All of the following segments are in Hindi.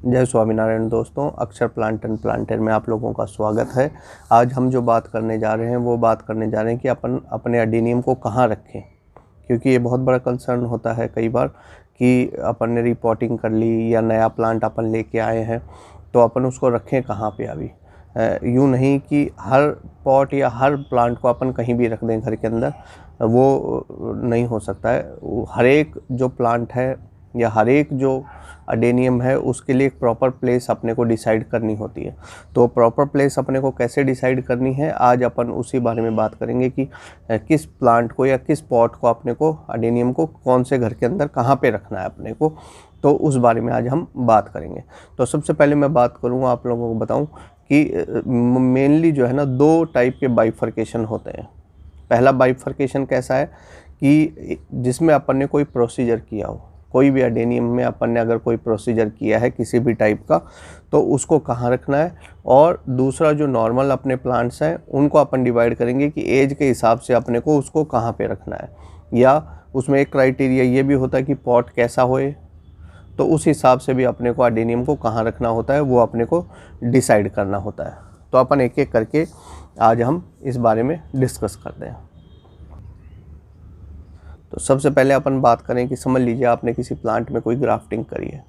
जय स्वामीनारायण दोस्तों, अक्षर प्लांट एंड प्लांटर में आप लोगों का स्वागत है। आज हम जो बात करने जा रहे हैं वो बात करने जा रहे हैं कि अपन अपने अडेनियम को कहाँ रखें, क्योंकि ये बहुत बड़ा कंसर्न होता है कई बार कि अपन ने रिपोर्टिंग कर ली या नया प्लांट अपन लेके आए हैं तो अपन उसको रखें कहाँ पे। अभी यूँ नहीं कि हर पॉट या हर प्लांट को अपन कहीं भी रख दें घर के अंदर, वो नहीं हो सकता है। हर एक जो प्लांट है या हर एक जो अडेनियम है उसके लिए एक प्रॉपर प्लेस अपने को डिसाइड करनी होती है। तो प्रॉपर प्लेस अपने को कैसे डिसाइड करनी है, आज अपन उसी बारे में बात करेंगे कि किस प्लांट को या किस पॉट को अपने को अडेनियम को कौन से घर के अंदर कहाँ पे रखना है अपने को, तो उस बारे में आज हम बात करेंगे। तो सबसे पहले मैं बात करूँगा, आप लोगों को बताऊँ कि मेनली जो है ना, दो टाइप के बाइफर्केशन होते हैं। पहला बाइफर्केशन कैसा है कि जिसमें अपन ने कोई प्रोसीजर किया हो, कोई भी अडेनियम में अपन ने अगर कोई प्रोसीजर किया है किसी भी टाइप का, तो उसको कहाँ रखना है। और दूसरा जो नॉर्मल अपने प्लांट्स हैं उनको अपन डिवाइड करेंगे कि एज के हिसाब से अपने को उसको कहाँ पे रखना है। या उसमें एक क्राइटेरिया ये भी होता है कि पॉट कैसा होए, तो उस हिसाब से भी अपने को अडेनियम को कहाँ रखना होता है वो अपने को डिसाइड करना होता है। तो अपन एक एक करके आज हम इस बारे में डिस्कस करते हैं। तो सबसे पहले अपन बात करें कि समझ लीजिए आपने किसी प्लांट में कोई ग्राफ्टिंग करी है,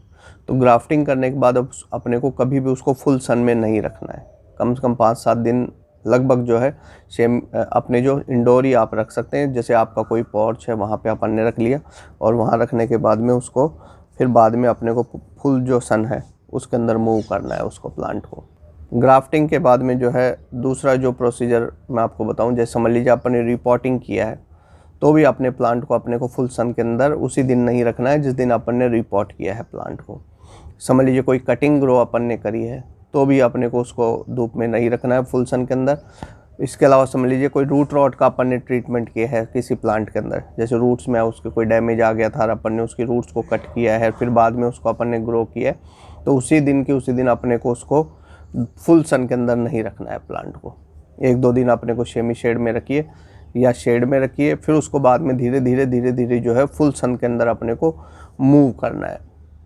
तो ग्राफ्टिंग करने के बाद अब अपने को कभी भी उसको फुल सन में नहीं रखना है। कम से कम 5-7 दिन लगभग जो है सेम अपने जो इंडोर ही आप रख सकते हैं। जैसे आपका कोई पोर्च है वहाँ पे अपन ने रख लिया, और वहाँ रखने के बाद में उसको फिर बाद में अपने को फुल जो सन है उसके अंदर मूव करना है उसको, प्लांट को। ग्राफ्टिंग के बाद में जो है दूसरा जो प्रोसीजर मैं आपको बताऊँ, जैसे समझ लीजिए अपन ने रिपोर्टिंग किया है, तो भी अपने प्लांट को अपने को फुल सन के अंदर उसी दिन नहीं रखना है जिस दिन अपन ने रिपोर्ट किया है प्लांट को। समझ लीजिए कोई कटिंग ग्रो अपन ने करी है, तो भी अपने को उसको धूप में नहीं रखना है फुल सन के अंदर। इसके अलावा समझ लीजिए कोई रूट रॉट का अपन ने ट्रीटमेंट किया है किसी प्लांट के अंदर, जैसे रूट्स में उसके कोई डैमेज आ गया था, अपन ने उसकी रूट्स को कट किया है, फिर बाद में उसको अपन ने ग्रो किया है, तो उसी दिन की उसी दिन अपने को उसको फुल सन के अंदर नहीं रखना है प्लांट को। 1-2 दिन अपने को सेमी शेड में रखिए या शेड में रखिए, फिर उसको बाद में धीरे धीरे जो है फुल सन के अंदर अपने को मूव करना है।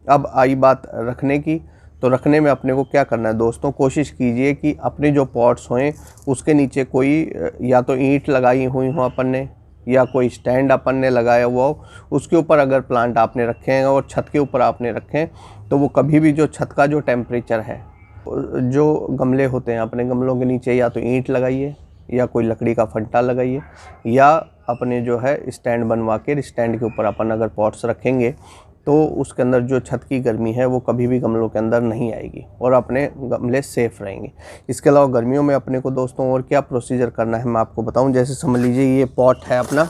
अब आई बात रखने की, तो रखने में अपने को क्या करना है दोस्तों, कोशिश कीजिए कि अपने जो पॉट्स हों उसके नीचे कोई या तो ईंट लगाई हुई हो अपन ने, या कोई स्टैंड अपन ने लगाया हुआ हो, उसके ऊपर अगर प्लांट आपने रखे हैं और छत के ऊपर आपने रखे हैं, तो वो कभी भी जो छत का जो टेम्परेचर है, जो गमले होते हैं अपने गमलों के नीचे या तो ईंट लगाइए या कोई लकड़ी का फंटा लगाइए, या अपने जो है स्टैंड बनवा के स्टैंड के ऊपर अपन अगर पॉट्स रखेंगे तो उसके अंदर जो छत की गर्मी है वो कभी भी गमलों के अंदर नहीं आएगी और अपने गमले सेफ़ रहेंगे। इसके अलावा गर्मियों में अपने को दोस्तों और क्या प्रोसीजर करना है मैं आपको बताऊं। जैसे समझ लीजिए ये पॉट है अपना,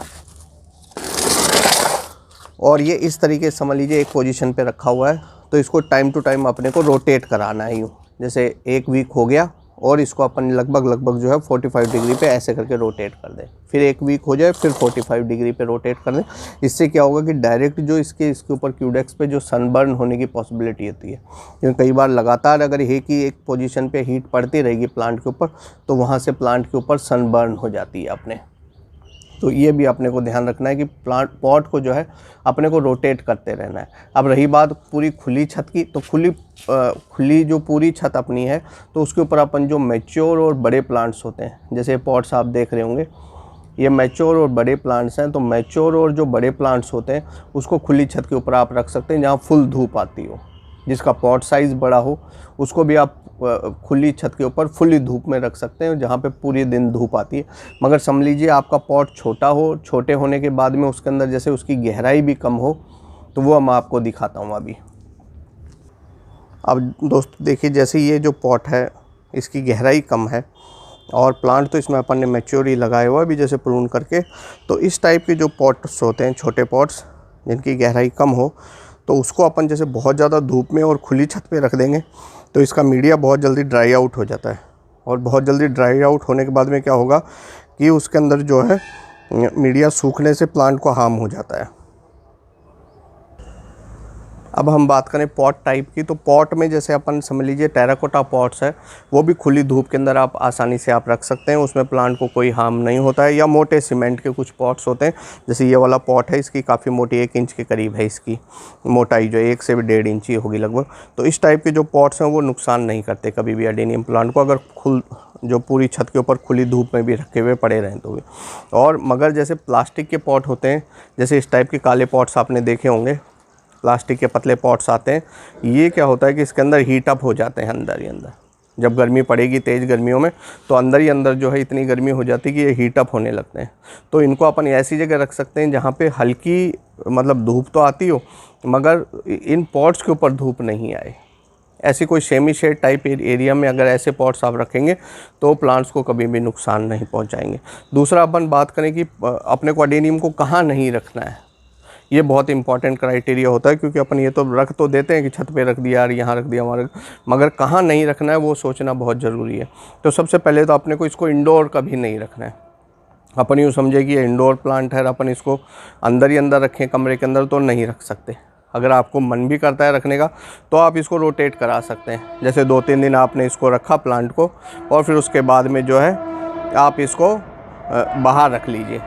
और ये इस तरीके से समझ लीजिए एक पोजीशन पे रखा हुआ है, तो इसको टाइम टू टाइम अपने को रोटेट कराना है। यूँ जैसे 1 वीक हो गया और इसको अपन लगभग जो है 45 डिग्री पे ऐसे करके रोटेट कर दें, फिर 1 वीक हो जाए फिर 45 डिग्री पे रोटेट कर दें। इससे क्या होगा कि डायरेक्ट जो इसके ऊपर क्यूडेक्स पे जो सनबर्न होने की पॉसिबिलिटी होती है, क्योंकि कई बार लगातार अगर एक पोजीशन पे हीट पड़ती रहेगी प्लांट के ऊपर, तो वहाँ से प्लांट के ऊपर सनबर्न हो जाती है अपने। तो ये भी अपने को ध्यान रखना है कि प्लांट पॉट को जो है अपने को रोटेट करते रहना है। अब रही बात पूरी खुली छत की, तो खुली जो पूरी छत अपनी है, तो उसके ऊपर अपन जो मैच्योर और बड़े प्लांट्स होते हैं, जैसे पॉट्स आप देख रहे होंगे ये मैच्योर और बड़े प्लांट्स हैं, तो मैच्योर और जो बड़े प्लांट्स होते हैं उसको खुली छत के ऊपर आप रख सकते हैं जहाँ फुल धूप आती हो। जिसका पॉट साइज़ बड़ा हो उसको भी आप खुली छत के ऊपर फुली धूप में रख सकते हैं जहाँ पे पूरे दिन धूप आती है। मगर समझ लीजिए आपका पॉट छोटा हो, छोटे होने के बाद में उसके अंदर जैसे उसकी गहराई भी कम हो, तो वो मैं आपको दिखाता हूँ अभी। अब दोस्तों देखिए, जैसे ये जो पॉट है इसकी गहराई कम है और प्लांट तो इसमें अपन ने मैच्योर ही लगाया हुआ है अभी जैसे प्रून करके, तो इस टाइप के जो पॉट्स होते हैं छोटे पॉट्स जिनकी गहराई कम हो, तो उसको अपन जैसे बहुत ज़्यादा धूप में और खुली छत पे रख देंगे तो इसका मीडिया बहुत जल्दी ड्राई आउट हो जाता है, और बहुत जल्दी ड्राई आउट होने के बाद में क्या होगा कि उसके अंदर जो है मीडिया सूखने से प्लांट को हार्म हो जाता है। अब हम बात करें पॉट टाइप की, तो पॉट में जैसे अपन समझ लीजिए टेराकोटा पॉट्स है, वो भी खुली धूप के अंदर आप आसानी से आप रख सकते हैं, उसमें प्लांट को कोई हार्म नहीं होता है। या मोटे सीमेंट के कुछ पॉट्स होते हैं, जैसे ये वाला पॉट है, इसकी काफ़ी मोटी 1 इंच के करीब है इसकी मोटाई, जो 1 से भी 1.5 इंच ही होगी लगभग। तो इस टाइप के जो पॉट्स हैं वो नुकसान नहीं करते कभी भी एडेनियम प्लांट को, अगर जो पूरी छत के ऊपर खुली धूप में भी रखे हुए पड़े रहें तो भी। और मगर जैसे प्लास्टिक के पॉट होते हैं, जैसे इस टाइप के काले पॉट्स आपने देखे होंगे, प्लास्टिक के पतले पॉट्स आते हैं, ये क्या होता है कि इसके अंदर हीट अप हो जाते हैं अंदर ही अंदर। जब गर्मी पड़ेगी तेज़ गर्मियों में, तो अंदर ही अंदर जो है इतनी गर्मी हो जाती है कि ये हीट अप होने लगते हैं। तो इनको अपन ऐसी जगह रख सकते हैं जहाँ पे हल्की मतलब धूप तो आती हो, मगर इन पॉट्स के ऊपर धूप नहीं आए। ऐसी कोई सेमी शेड टाइप एरिया में अगर ऐसे पॉट्स आप रखेंगे तो प्लांट्स को कभी भी नुकसान नहीं पहुंचाएंगे। दूसरा अपन बात करें कि अपने को एडेनियम को कहाँ नहीं रखना है, ये बहुत इंपॉर्टेंट क्राइटेरिया होता है, क्योंकि अपन ये तो रख तो देते हैं कि छत पे रख दिया, यहाँ रख दिया, वहाँ मगर कहाँ नहीं रखना है वो सोचना बहुत ज़रूरी है। तो सबसे पहले तो अपने को इसको इंडोर कभी नहीं रखना है। अपन यूँ समझे कि ये इंडोर प्लांट है, अपन इसको अंदर ही अंदर रखें कमरे के अंदर, तो नहीं रख सकते। अगर आपको मन भी करता है रखने का तो आप इसको रोटेट करा सकते हैं। जैसे 2-3 दिन आपने इसको रखा प्लांट को, और फिर उसके बाद में जो है आप इसको बाहर रख लीजिए।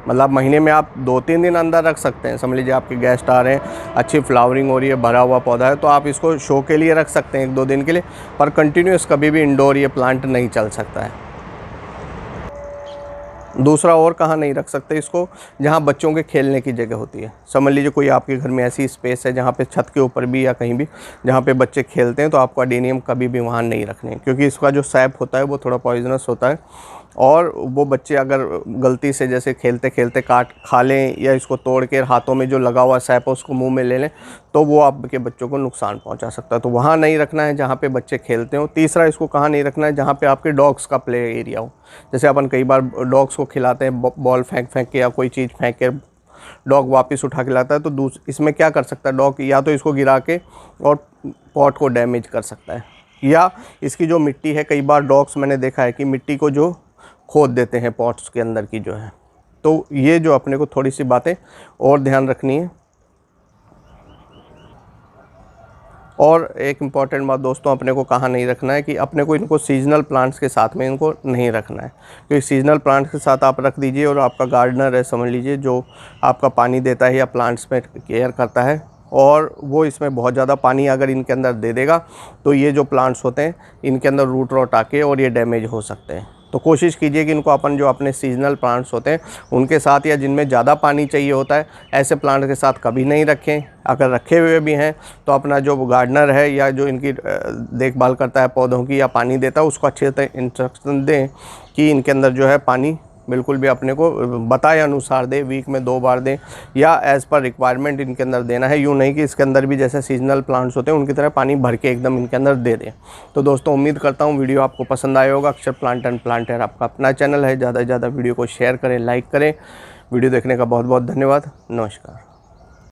मतलब महीने में आप 2-3 दिन अंदर रख सकते हैं। समझ लीजिए आपके गेस्ट आ रहे हैं, अच्छी फ्लावरिंग हो रही है, भरा हुआ पौधा है, तो आप इसको शो के लिए रख सकते हैं 1-2 दिन के लिए, पर कंटिन्यूस कभी भी इंडोर ये प्लांट नहीं चल सकता है। दूसरा और कहाँ नहीं रख सकते इसको, जहाँ बच्चों के खेलने की जगह होती है। समझ लीजिए कोई आपके घर में ऐसी स्पेस है जहाँ पे छत के ऊपर भी या कहीं भी जहाँ पे बच्चे खेलते हैं, तो आपको एडेनियम कभी भी वहाँ नहीं रखने, क्योंकि इसका जो सैप होता है वो थोड़ा पॉइजनस होता है, और वो बच्चे अगर गलती से जैसे खेलते खेलते काट खा लें या इसको तोड़ के हाथों में जो लगा हुआ सैप है उसको मुंह में ले लें, तो वो आपके बच्चों को नुकसान पहुंचा सकता है। तो वहाँ नहीं रखना है जहाँ पे बच्चे खेलते हो। तीसरा, इसको कहाँ नहीं रखना है, जहाँ पे आपके डॉग्स का प्ले एरिया हो। जैसे अपन कई बार डॉग्स को खिलाते हैं, बॉल फेंक के या कोई चीज़ फेंक के डॉग वापस उठा के लाता है, तो इसमें क्या कर सकता है डॉग, या तो इसको गिरा के और पॉट को डैमेज कर सकता है, या इसकी जो मिट्टी है, कई बार डॉग्स मैंने देखा है कि मिट्टी को जो खोद देते हैं पॉट्स के अंदर की जो है। तो ये जो अपने को थोड़ी सी बातें और ध्यान रखनी है। और एक इम्पॉर्टेंट बात दोस्तों, अपने को कहाँ नहीं रखना है कि अपने को इनको सीजनल प्लांट्स के साथ में इनको नहीं रखना है, क्योंकि सीजनल प्लांट्स के साथ आप रख दीजिए और आपका गार्डनर है समझ लीजिए, जो आपका पानी देता है या प्लांट्स में केयर करता है, और वो इसमें बहुत ज़्यादा पानी अगर इनके अंदर दे देगा, तो ये जो प्लांट्स होते हैं इनके अंदर रूट रॉट आके और ये डैमेज हो सकते हैं। तो कोशिश कीजिए कि इनको अपन जो अपने सीजनल प्लांट्स होते हैं उनके साथ, या जिनमें ज़्यादा पानी चाहिए होता है, ऐसे प्लांट के साथ कभी नहीं रखें। अगर रखे हुए भी हैं तो अपना जो गार्डनर है या जो इनकी देखभाल करता है पौधों की या पानी देता है, उसको अच्छे से इंस्ट्रक्शन दें कि इनके अंदर जो है पानी बिल्कुल भी अपने को बताए अनुसार दें, वीक में 2 बार दें, या एज़ पर रिक्वायरमेंट इनके अंदर देना है। यूँ नहीं कि इसके अंदर भी जैसे सीजनल प्लांट्स होते हैं उनकी तरह पानी भर के एकदम इनके अंदर दे दें। तो दोस्तों उम्मीद करता हूँ वीडियो आपको पसंद आया होगा। अक्षर प्लांट एंड प्लांटर आपका अपना चैनल है, ज़्यादा से ज़्यादा वीडियो को शेयर करें, लाइक करें। वीडियो देखने का बहुत बहुत धन्यवाद। नमस्कार।